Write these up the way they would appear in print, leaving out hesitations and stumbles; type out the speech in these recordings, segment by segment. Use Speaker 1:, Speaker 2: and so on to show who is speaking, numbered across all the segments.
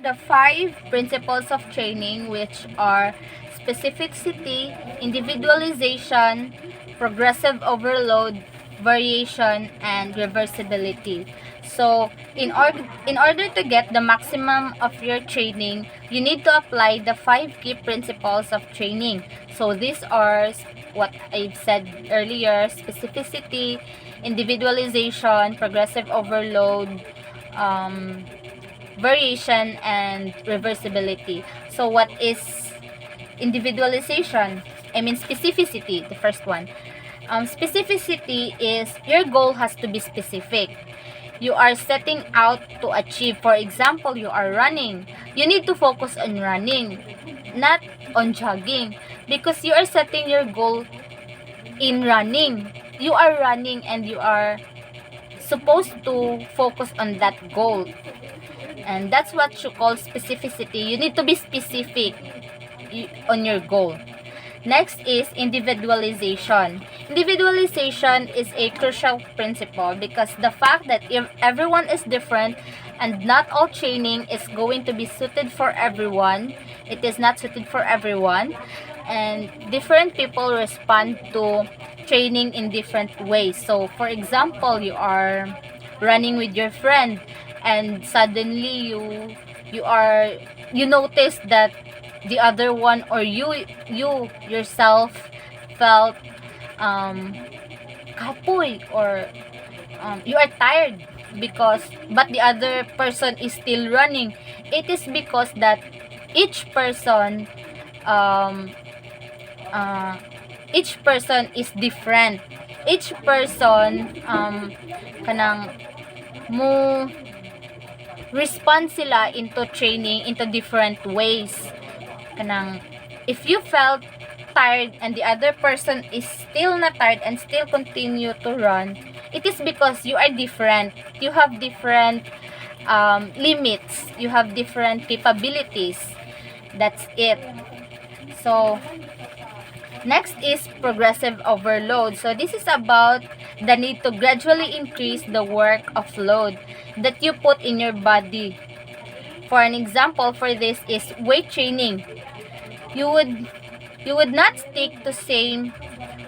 Speaker 1: The 5 principles of training, which are specificity, individualization, progressive overload, variation, and reversibility. So, in order to get the maximum of your training, you need to apply the 5 key principles of training. So, these are what I've said earlier: specificity, individualization, progressive overload, variation, and reversibility. So what is individualization? I mean specificity, the first one. Specificity is your goal has to be specific. You are setting out to achieve. For example, you are running. You need to focus on running, not on jogging, because you are setting your goal in running. You are running and you are supposed to focus on that goal. And that's what you call specificity. You need to be specific on your goal. Next is individualization. Individualization is a crucial principle because the fact that if everyone is different and not all training is going to be suited for everyone, it is not suited for everyone, and different people respond to training in different ways. So, for example, you are running with your friend and suddenly you notice that the other one, or you yourself felt kapoy, or you are tired because but the other person is still running. It is because that each person um, each person is different. Each person kanang mo respond sila into training into different ways. Kanang if you felt tired and the other person is still not tired and still continue to run, it is because you are different. You have different limits. You have different capabilities. That's it. So, next is progressive overload. So, this is about the need to gradually increase the work of load that you put in your body. For an example for this is weight training. You would not stick to same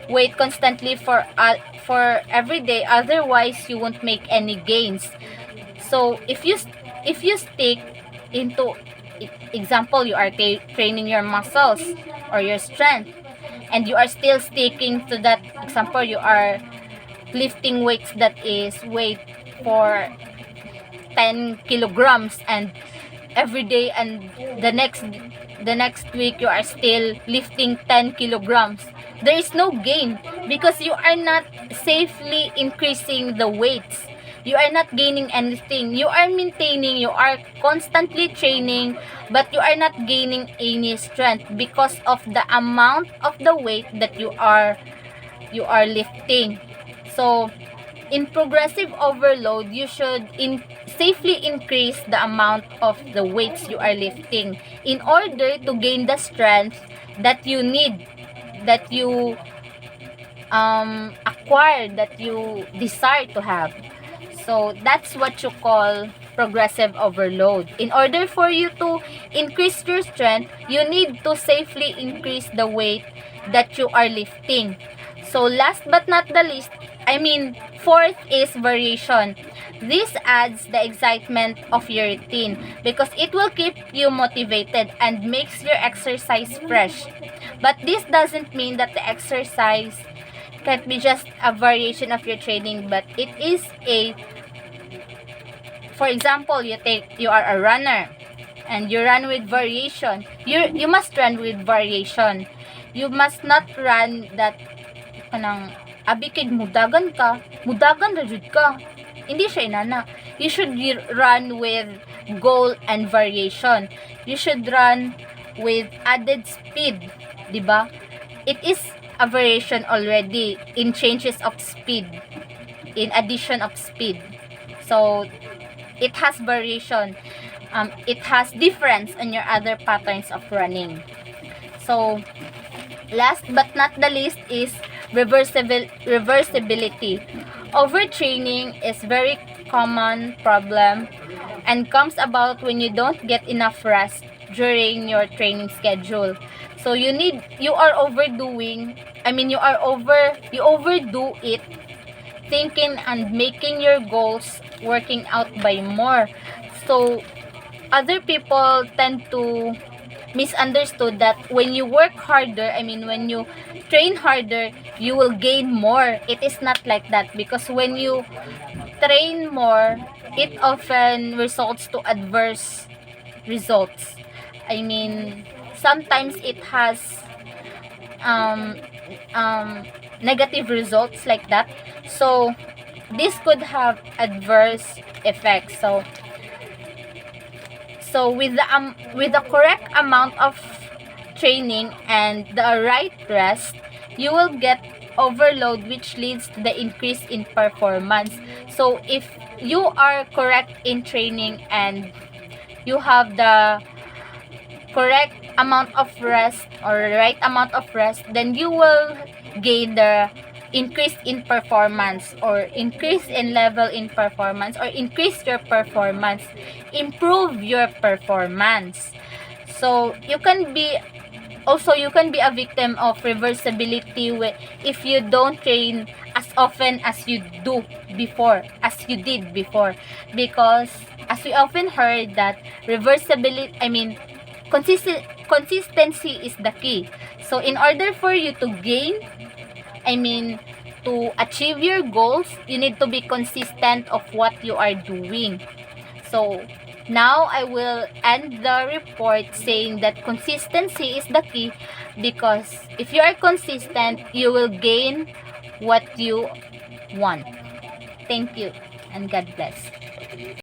Speaker 1: weight constantly for every day, otherwise you won't make any gains. So if you stick into example, you are training your muscles or your strength, and you are still sticking to that example, you are lifting weights that is weight for 10 kilograms, and every day and the next week you are still lifting 10 kilograms. There is no gain because you are not safely increasing the weights. You are not gaining anything. You are maintaining, you are constantly training, but you are not gaining any strength because of the amount of the weight that you are lifting. So, in progressive overload, you should safely increase the amount of the weights you are lifting in order to gain the strength that you need, that you acquire, that you desire to have. So, that's what you call progressive overload. In order for you to increase your strength, you need to safely increase the weight that you are lifting. So, last but not the least, fourth is variation. This adds the excitement of your routine because it will keep you motivated and makes your exercise fresh. But this doesn't mean that the exercise can't be just a variation of your training, but it is for example, you are a runner and you run with variation. You must run with variation. You must not run that kanang abi kay mudagan ra jud ka. Hindi siya inana. You should run with goal and variation. You should run with added speed, di ba? It is a variation already in changes of speed, in addition of speed. So, it has variation. It has difference on your other patterns of running. So, last but not the least is reversibility. Overtraining is very common problem and comes about when you don't get enough rest during your training schedule. So you are overdoing, you overdo it, thinking and making your goals working out by more. So other people tend to misunderstood that when you work harder, when you train harder, you will gain more. It is not like that, because when you train more, it often results to adverse results. Sometimes it has um, negative results like that. So this could have adverse effects. So with the correct amount of training and the right rest, you will get overload, which leads to the increase in performance. So if you are correct in training and you have the correct amount of rest or right amount of rest, then you will gain the increase in performance, or increase in level in performance, or increase your performance, improve your performance. So you can be a victim of reversibility if you don't train as often as you did before, because as we often heard that reversibility, consistency is the key. So in order for you to gain, to achieve your goals, you need to be consistent of what you are doing. So now I will end the report saying that consistency is the key, because if you are consistent, you will gain what you want. Thank you, and God bless.